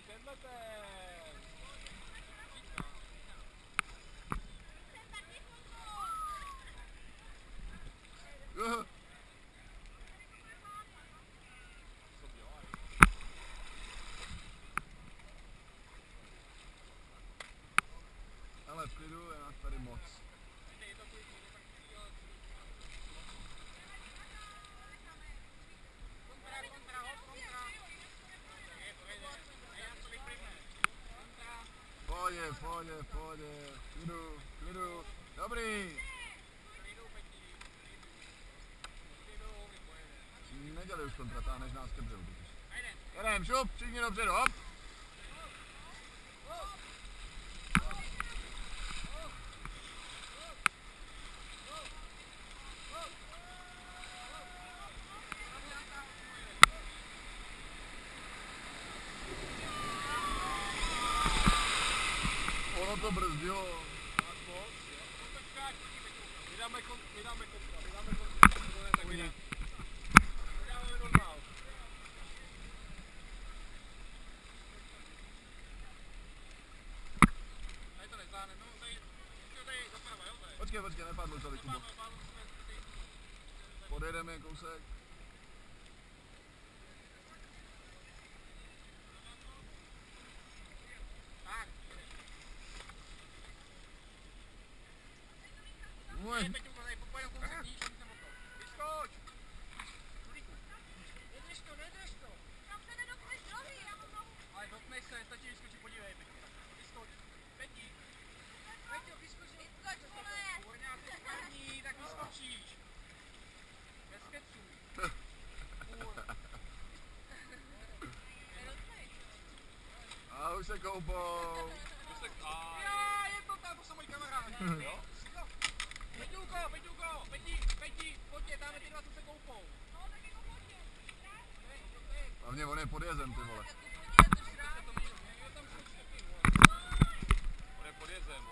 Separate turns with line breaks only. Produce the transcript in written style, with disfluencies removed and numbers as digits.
pojď tenhle ten.
Ale v klidu je nás tady moc. Pohodě, klidu, dobrý. Nedělej už kontratáhneš nás ke břehu. Jedem, šup, všichni dopředu, hop. Ono to brzdilo.
Tak moc, jo. No tak vydáme kontra. To ne tak vydáme. Vydáme normál. Tady to nezdáne, no tady doprava, jo tady.
Počkej, nepadlo tady, Kubo. Podjedeme kousek. Můj.
Vyskoč! Nedrž to!
Tam se nedopneš nohy, já mám nohu.
Ale dopneš se, stačí vyskočit, podívej, vyskoč. Peti, vyskoč.
Vyskoč, vole.
Kurňák, ty spadní, tak vyskočíš. Bez keců.
A už se koupou.
Je to tam, to jsou moji kamarádi. Jo? Peťuko, Peti, pojďte, dáme ty dva, co se koupou.
No, tak jako pojďte.
Hlavně on je pod jezem, ty vole.
On je pod jezem.